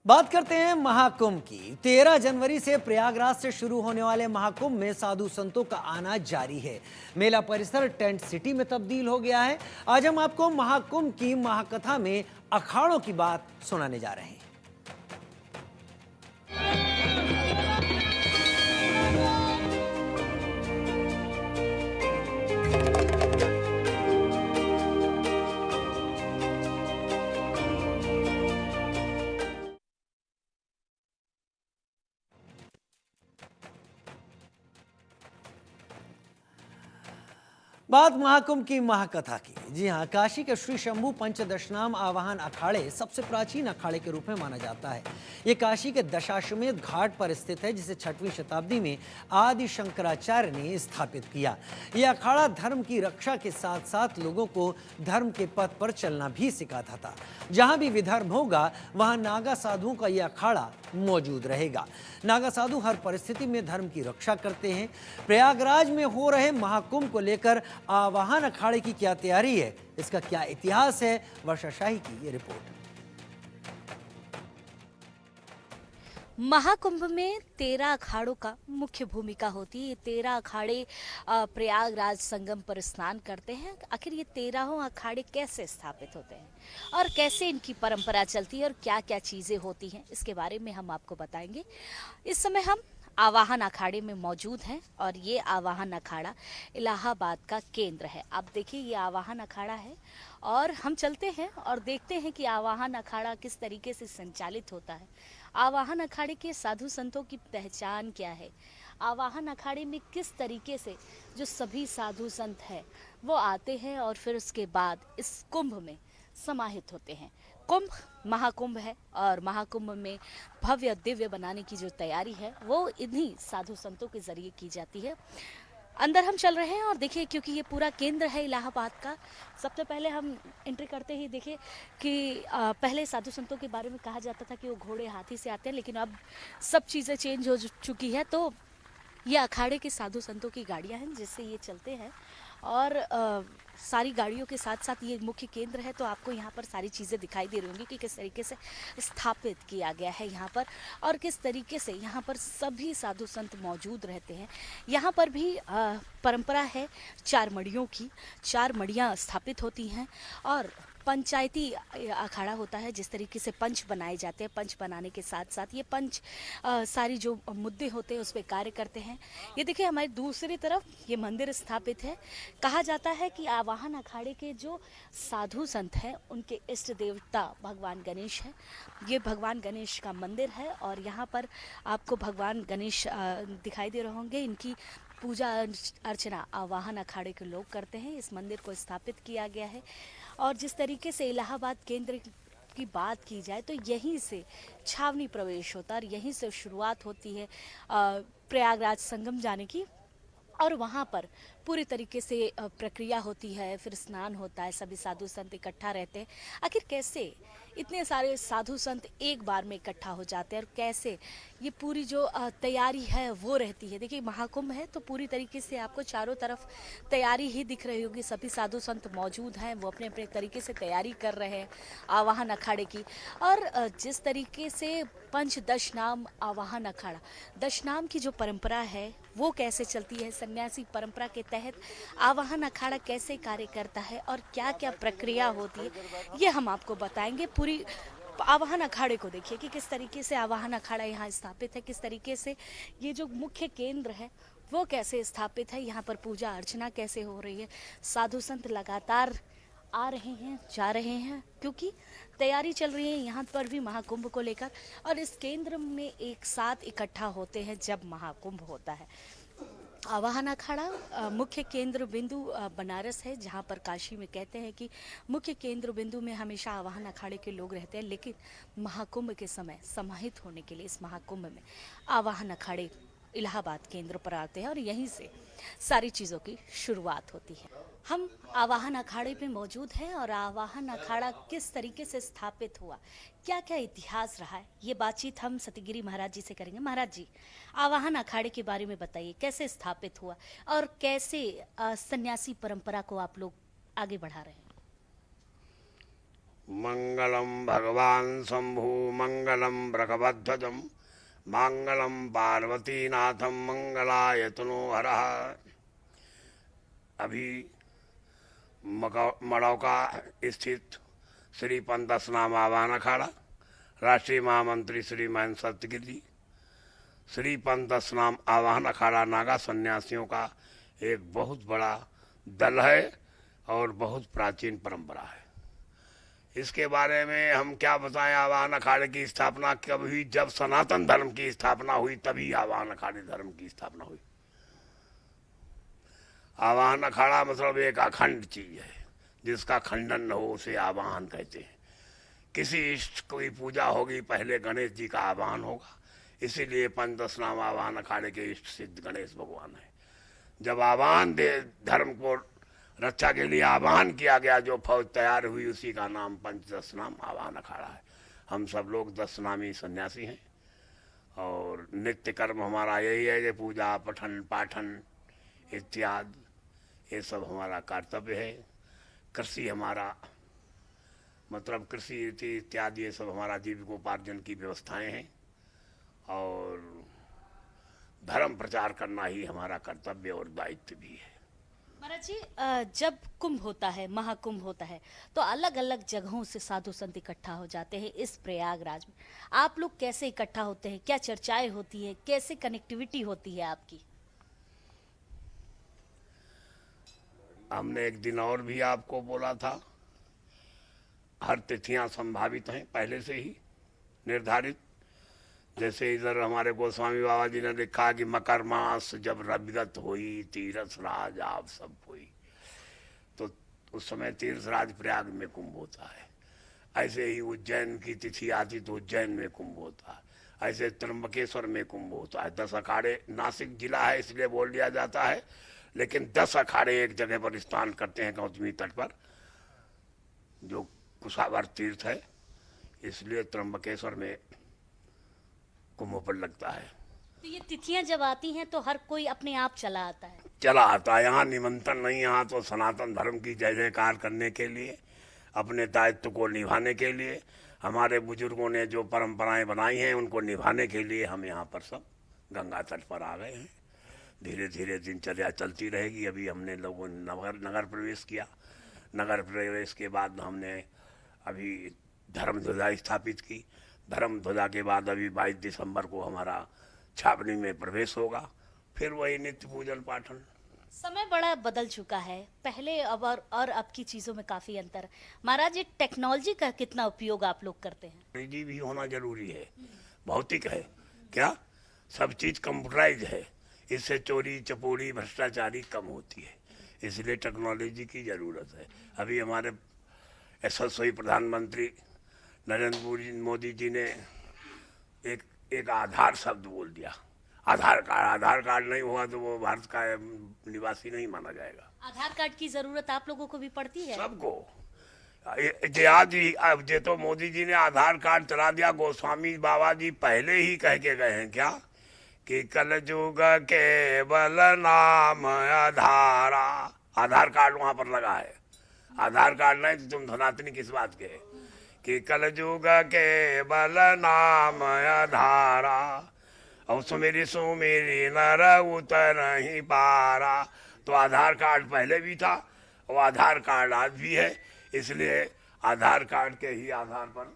बात करते हैं महाकुंभ की। 13 जनवरी से प्रयागराज से शुरू होने वाले महाकुंभ में साधु संतों का आना जारी है। मेला परिसर टेंट सिटी में तब्दील हो गया है। आज हम आपको महाकुंभ की महाकथा में अखाड़ों की बात सुनाने जा रहे हैं। बात महाकुंभ की महाकथा की। जी हाँ, काशी के श्री शंभू पंचदशनाम आवाहन अखाड़े सबसे प्राचीन अखाड़े के रूप में माना जाता है। ये काशी के दशाश्वमेध घाट पर स्थित है, जिसे 6वीं शताब्दी में आदि शंकराचार्य ने स्थापित किया। यह अखाड़ा धर्म की रक्षा के साथ साथ लोगों को धर्म के पथ पर चलना भी सिखाता था। जहां भी विधर्म होगा वहां नागा साधुओं का यह अखाड़ा मौजूद रहेगा। नागा साधु हर परिस्थिति में धर्म की रक्षा करते हैं। प्रयागराज में हो रहे महाकुंभ को लेकर आवाहन अखाड़े की क्या तैयारी है, इसका क्या इतिहास है, वर्षा शाही की ये रिपोर्ट। महाकुंभ में 13 अखाड़ों का मुख्य भूमिका होती है। ये 13 अखाड़े प्रयागराज संगम पर स्नान करते हैं। आखिर ये 13 अखाड़े कैसे स्थापित होते हैं और कैसे इनकी परंपरा चलती है और क्या क्या चीजें होती हैं, इसके बारे में हम आपको बताएंगे। इस समय हम आवाहन अखाड़े में मौजूद हैं और ये आवाहन अखाड़ा इलाहाबाद का केंद्र है। आप देखिए, ये आवाहन अखाड़ा है और हम चलते हैं और देखते हैं कि आवाहन अखाड़ा किस तरीके से संचालित होता है। आवाहन अखाड़े के साधु संतों की पहचान क्या है, आवाहन अखाड़े में किस तरीके से जो सभी साधु संत हैं वो आते हैं और फिर उसके बाद इस कुंभ में समाहित होते हैं। कुंभ महाकुंभ है और महाकुंभ में भव्य दिव्य बनाने की जो तैयारी है वो इन्हीं साधु संतों के जरिए की जाती है। अंदर हम चल रहे हैं और देखिए, क्योंकि ये पूरा केंद्र है इलाहाबाद का, सबसे पहले हम एंट्री करते ही देखिए कि पहले साधु संतों के बारे में कहा जाता था कि वो घोड़े हाथी से आते हैं, लेकिन अब सब चीज़ें चेंज हो चुकी है। तो ये अखाड़े के साधु संतों की गाड़ियां हैं जिससे ये चलते हैं और सारी गाड़ियों के साथ साथ ये मुख्य केंद्र है, तो आपको यहाँ पर सारी चीज़ें दिखाई दे रही होंगी कि किस तरीके से स्थापित किया गया है यहाँ पर और किस तरीके से यहाँ पर सभी साधु संत मौजूद रहते हैं। यहाँ पर भी परंपरा है 4 मड़ियों की। 4 मड़ियाँ स्थापित होती हैं और पंचायती अखाड़ा होता है। जिस तरीके से पंच बनाए जाते हैं, पंच बनाने के साथ साथ ये पंच सारी जो मुद्दे होते हैं उस पर कार्य करते हैं। ये देखिए, हमारी दूसरी तरफ ये मंदिर स्थापित है। कहा जाता है कि आवाहन अखाड़े के जो साधु संत हैं उनके इष्ट देवता भगवान गणेश हैं। ये भगवान गणेश का मंदिर है और यहाँ पर आपको भगवान गणेश दिखाई दे रहे होंगे। इनकी पूजा अर्चना आवाहन अखाड़े के लोग करते हैं। इस मंदिर को स्थापित किया गया है और जिस तरीके से इलाहाबाद केंद्र की बात की जाए तो यहीं से छावनी प्रवेश होता है और यहीं से शुरुआत होती है प्रयागराज संगम जाने की और वहाँ पर पूरी तरीके से प्रक्रिया होती है, फिर स्नान होता है, सभी साधु संत इकट्ठा रहते हैं। आखिर कैसे इतने सारे साधु संत एक बार में इकट्ठा हो जाते हैं और कैसे ये पूरी जो तैयारी है वो रहती है। देखिए, महाकुंभ है तो पूरी तरीके से आपको चारों तरफ तैयारी ही दिख रही होगी। सभी साधु संत मौजूद हैं, वो अपने अपने तरीके से तैयारी कर रहे हैं आवाहन अखाड़े की। और जिस तरीके से पंच दशनाम आवाहन अखाड़ा, दशनाम की जो परंपरा है वो कैसे चलती है, सन्यासी परंपरा के तहत आवाहन अखाड़ा कैसे कार्य करता है और क्या क्या प्रक्रिया होती है, ये हम आपको बताएंगे। पूरी आवाहन अखाड़े को देखिए कि किस तरीके से आवाहन अखाड़ा यहाँ स्थापित है, किस तरीके से ये जो मुख्य केंद्र है वो कैसे स्थापित है, यहाँ पर पूजा अर्चना कैसे हो रही है। साधु संत लगातार आ रहे हैं, जा रहे हैं, क्योंकि तैयारी चल रही है यहाँ पर भी महाकुंभ को लेकर और इस केंद्र में एक साथ इकट्ठा होते हैं जब महाकुंभ होता है। आवाहन अखाड़ा मुख्य केंद्र बिंदु बनारस है, जहाँ पर काशी में कहते हैं कि मुख्य केंद्र बिंदु में हमेशा आवाहन अखाड़े के लोग रहते हैं, लेकिन महाकुंभ के समय समाहित होने के लिए इस महाकुंभ में आवाहन अखाड़े इलाहाबाद केंद्र पर आते हैं और यहीं से सारी चीज़ों की शुरुआत होती है। हम आवाहन अखाड़े पे मौजूद हैं और आवाहन अखाड़ा किस तरीके से स्थापित हुआ, क्या क्या इतिहास रहा है, ये बातचीत हम सत्यगिरी महाराज जी से करेंगे। महाराज जी, आवाहन अखाड़े के बारे में बताइए, कैसे स्थापित हुआ और कैसे सन्यासी परंपरा को आप लोग आगे बढ़ा रहे हैं। मंगलम भगवान शंभु मंगलम वृषभध्वजम मंगलम पार्वतीनाथम मंगलाय तनोहरः। अभी मड़ौका स्थित श्री पंत स्नाम आवाहन अखाड़ा राष्ट्रीय महामंत्री श्री महेंद्र सत्यगिरी श्री पंत स्नाम आवाहन अखाड़ा नागा सन्यासियों का एक बहुत बड़ा दल है और बहुत प्राचीन परंपरा है। इसके बारे में हम क्या बताएं। आवाहन अखाड़े की स्थापना कब हुई? जब सनातन धर्म की स्थापना हुई तभी आवाहन अखाड़े धर्म की स्थापना हुई। आवाहन अखाड़ा मतलब एक अखंड चीज है, जिसका खंडन न हो उसे आवाहन कहते हैं। किसी इष्ट की पूजा होगी, पहले गणेश जी का आवाहन होगा, इसीलिए पंचदशनाम आवाहन अखाड़े के इष्ट सिद्ध गणेश भगवान है। जब आवाहन दे धर्म को रक्षा के लिए आवाहन किया गया, जो फौज तैयार हुई, उसी का नाम पंचदशनाम आवाहन अखाड़ा है। हम सब लोग दशनामी सन्यासी हैं और नित्य कर्म हमारा यही है कि पूजा पठन पाठन इत्यादि ये सब हमारा कर्तव्य है। कृषि हमारा मतलब कृषि इत्यादि ये सब हमारा जीविकोपार्जन की व्यवस्थाएं हैं और धर्म प्रचार करना ही हमारा कर्तव्य और दायित्व भी है। महाराज जी, जब कुंभ होता है, महाकुंभ होता है, तो अलग अलग जगहों से साधु संत इकट्ठा हो जाते हैं इस प्रयागराज में। आप लोग कैसे इकट्ठा होते हैं? क्या चर्चाएं होती हैं? कैसे कनेक्टिविटी होती है आपकी? हमने एक दिन और भी आपको बोला था, हर तिथियां संभावित हैं पहले से ही निर्धारित। जैसे इधर हमारे गोस्वामी बाबा जी ने लिखा कि मकर मास जब रविगत हुई तीरथ राज आप सब हुई, तो उस समय तीर्थ राज प्रयाग में कुंभ होता है। ऐसे ही उज्जैन की तिथि आती तो उज्जैन में कुंभ होता है। ऐसे त्र्यंबकेश्वर में कुंभ होता है। 10 अखाड़े, नासिक जिला है इसलिए बोल दिया जाता है, लेकिन 10 अखाड़े एक जगह पर स्नान करते हैं गौतमी तट पर, जो कुशावर तीर्थ है, इसलिए त्र्यंबकेश्वर में कुंभ पर लगता है। तो ये तिथियां जब आती हैं तो हर कोई अपने आप चला आता है? चला आता है, यहाँ निमंत्रण नहीं। यहाँ तो सनातन धर्म की जय जयकार करने के लिए, अपने दायित्व को निभाने के लिए, हमारे बुजुर्गों ने जो परंपराएं बनाई हैं उनको निभाने के लिए हम यहाँ पर सब गंगा तट पर आ गए हैं। धीरे धीरे दिनचर्या चलती रहेगी। अभी हमने लोगों ने नगर प्रवेश किया। नगर प्रवेश के बाद हमने अभी धर्म ध्वजा स्थापित की। धर्म ध्वजा के बाद अभी 22 दिसंबर को हमारा छावनी में प्रवेश होगा। फिर वही नित्य पूजन पाठन। समय बड़ा बदल चुका है, पहले अब और अब की चीजों में काफी अंतर है। महाराज, ये टेक्नोलॉजी का कितना उपयोग आप लोग करते हैं? टेक्नोलॉजी भी होना जरूरी है, भौतिक है क्या, सब चीज कंप्यूटराइज है। इससे चोरी चपोरी भ्रष्टाचारी कम होती है, इसलिए टेक्नोलॉजी की जरूरत है। अभी हमारे यशस्वी प्रधानमंत्री नरेंद्र मोदी जी ने एक आधार शब्द बोल दिया। आधार कार्ड नहीं हुआ तो वो भारत का निवासी नहीं माना जाएगा। आधार कार्ड की जरूरत आप लोगों को भी पड़ती है? सबको। आज ही अब जे तो मोदी जी ने आधार कार्ड चला दिया। गोस्वामी बाबा जी पहले ही कह के गए हैं क्या कि कलयुग केवल नाम आधारा। आधार कार्ड वहां पर लगा है। आधार कार्ड नहीं तो तुम धनातनी किस बात के कि कलयुग केवल नाम आधारा और सुमेरी सुमेरी नर उतर नहीं पारा। तो आधार कार्ड पहले भी था और आधार कार्ड आज भी है, इसलिए आधार कार्ड के ही आधार पर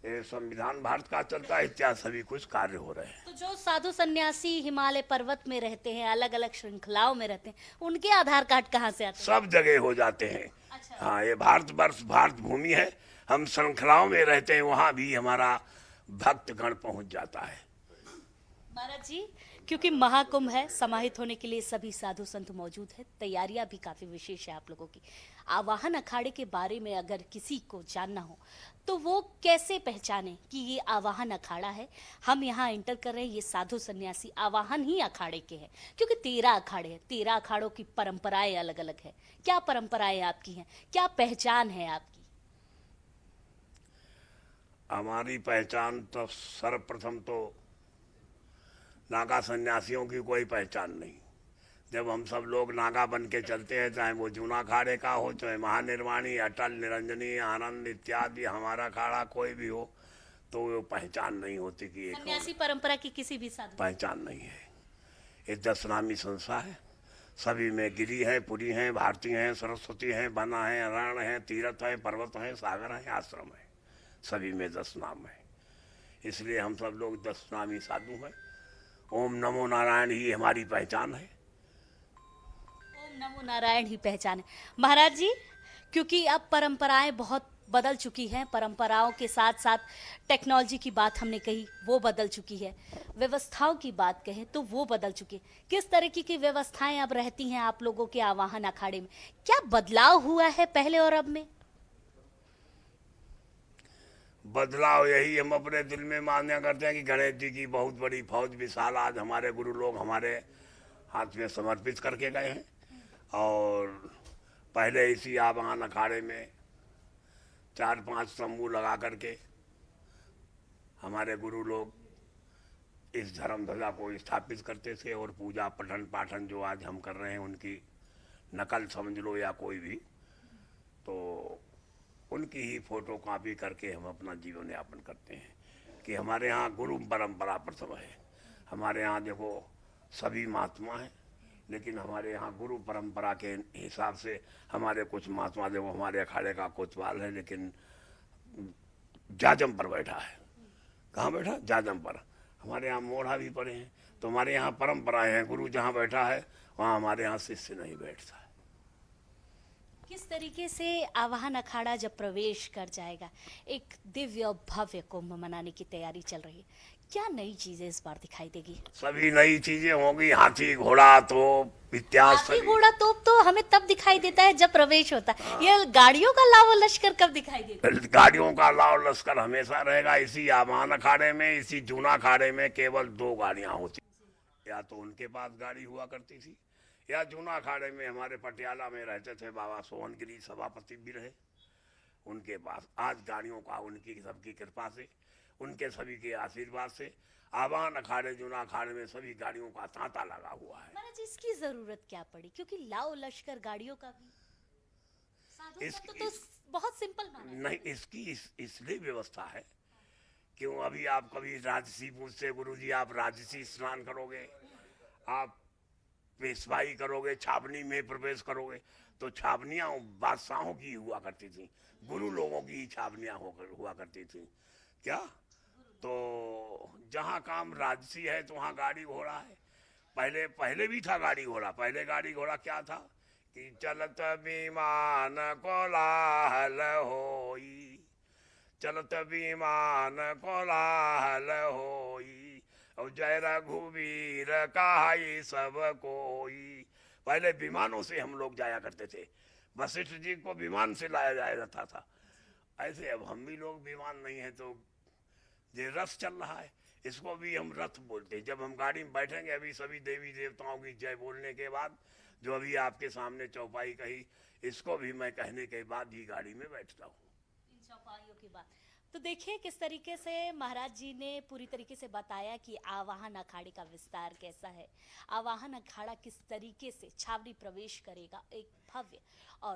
ये संविधान भारत का चलता है। इत्यादि सभी कुछ कार्य हो रहे हैं। तो जो साधु सन्यासी हिमालय पर्वत में रहते हैं, अलग अलग श्रृंखलाओं में रहते हैं, उनके आधार कार्ड कहाँ से आते हैं? सब जगह हो जाते हैं। अच्छा। हाँ, ये भारतवर्ष भारत भूमि है, हम श्रृंखलाओं में रहते हैं, वहाँ भी हमारा भक्तगण पहुँच जाता है। महाराज जी, क्योंकि महाकुंभ है, समाहित होने के लिए सभी साधु संत मौजूद हैं, तैयारियां भी काफी विशेष है आप लोगों की। आवाहन अखाड़े के बारे में अगर किसी को जानना हो तो वो कैसे पहचाने कि ये आवाहन अखाड़ा है? हम यहाँ एंटर कर रहे हैं, ये साधु सन्यासी आवाहन ही अखाड़े के हैं, क्योंकि 13 अखाड़े हैं। 13 अखाड़ों की परंपराएं अलग अलग है। क्या परंपराएं आपकी हैं? क्या पहचान है आपकी? हमारी पहचान तो सर्वप्रथम तो नागा सन्यासियों की कोई पहचान नहीं। जब हम सब लोग नागा बन के चलते हैं, चाहे वो जूना अखाड़े का हो, चाहे महानिर्वाणी, अटल, निरंजनी, आनंद इत्यादि हमारा अखाड़ा कोई भी हो, तो वो पहचान नहीं होती कि एक सन्यासी परंपरा की किसी भी साधु पहचान नहीं है। ये 10 नामी संस्था है, सभी में गिरी है, पुरी है, भारती हैं, सरस्वती हैं, बना है, रण है, तीर्थ है, पर्वत है, सागर है, आश्रम है, सभी में 10 नाम है। इसलिए हम सब लोग 10 नामी साधु हैं। ओम नमो नारायण ही हमारी पहचान है। ओम नमो नारायण ही पहचान है। महाराज जी, क्योंकि अब परंपराएं बहुत बदल चुकी हैं, परंपराओं के साथ साथ टेक्नोलॉजी की बात हमने कही वो बदल चुकी है, व्यवस्थाओं की बात कहें तो वो बदल चुकी है। किस तरीके की व्यवस्थाएं अब रहती हैं आप लोगों के आवाहन अखाड़े में? क्या बदलाव हुआ है पहले और अब में? बदलाव यही हम अपने दिल में मान्य करते हैं कि गणेश जी की बहुत बड़ी फौज विशाल आज हमारे गुरु लोग हमारे हाथ में समर्पित करके गए हैं। और पहले इसी आवाहन अखाड़े में 4-5 तंबू लगा करके हमारे गुरु लोग इस धर्म ध्वजा को स्थापित करते थे, और पूजा पठन पाठन जो आज हम कर रहे हैं उनकी नकल समझ लो या कोई भी, तो उनकी ही फोटो कॉपी करके हम अपना जीवन यापन करते हैं। कि हमारे यहाँ गुरु परंपरा प्रथम है। हमारे यहाँ देखो सभी महात्मा हैं, लेकिन हमारे यहाँ गुरु परंपरा के हिसाब से हमारे कुछ महात्मा, देखो हमारे अखाड़े का कोतवाल है, लेकिन जाजम पर बैठा है। कहाँ बैठा? जाजम पर। हमारे यहाँ मोढ़ा भी पड़े हैं। तो हमारे यहाँ परंपराएं हैं, गुरु जहाँ बैठा है वहाँ हमारे यहाँ शिष्य नहीं बैठता है। किस तरीके से आवाहन अखाड़ा जब प्रवेश कर जाएगा, एक दिव्य और भव्य कुंभ मनाने की तैयारी चल रही है, क्या नई चीजें इस बार दिखाई देगी? सभी नई चीजें होंगी, हाथी घोड़ा तोप इत्यादि। हाथी घोड़ा तोप तो हमें तब दिखाई देता है जब प्रवेश होता है। ये गाड़ियों का लावा लश्कर कब दिखाई देता है? गाड़ियों का लाव लश्कर हमेशा रहेगा। इसी आवाहन अखाड़े में, इसी जूना अखाड़े में केवल 2 गाड़ियां होती, या तो उनके पास गाड़ी हुआ करती थी, या जूना अखाड़े में हमारे पटियाला में रहते थे बाबा सोहनगिरी सभापति भी रहे, उनके पास आज गाड़ियों का उनकी सबकी कृपा से, उनके सभी के आशीर्वाद से आवाहन अखाड़े जूना अखाड़े में सभी गाड़ियों का तांता लगा हुआ है। महाराज इसकी जरूरत क्या पड़ी? क्योंकि लाव लश्कर गाड़ियों का भी साधु संत तो बहुत सिंपल माना नहीं, इसकी इसलिए व्यवस्था है क्यों, अभी आप कभी राजसी पूछते गुरु जी आप राजसी स्नान करोगे, आप पेशवाई करोगे, छावनी में प्रवेश करोगे, तो छावनियां बादशाहों की हुआ करती थी, गुरु लोगों की ही छावनियां हुआ करती थी। क्या? तो जहाँ काम राजसी है तो वहाँ गाड़ी घोड़ा है। पहले भी था गाड़ी घोड़ा। पहले गाड़ी घोड़ा क्या था कि चलत विमान कोलाहल होई, चलत विमान कोलाहल होई, और जय रघुवीर कहाई सब कोई। पहले विमानों से हम लोग जाया करते थे, वशिष्ठ जी को विमान से लाया जाया जाता था। ऐसे अब हम भी लोग विमान नहीं है तो ये रथ चल रहा है, इसको भी हम रथ बोलते हैं। जब हम गाड़ी में बैठेंगे, अभी सभी देवी देवताओं की जय बोलने के बाद जो अभी आपके सामने चौपाई कही, इसको भी मैं कहने के बाद ही गाड़ी में बैठता हूँ। इन चौपाइयों की बात तो देखिए किस तरीके से महाराज जी ने पूरी तरीके से बताया कि आवाहन अखाड़े का विस्तार कैसा है, आवाहन अखाड़ा किस तरीके से छावनी प्रवेश करेगा, एक भव्य और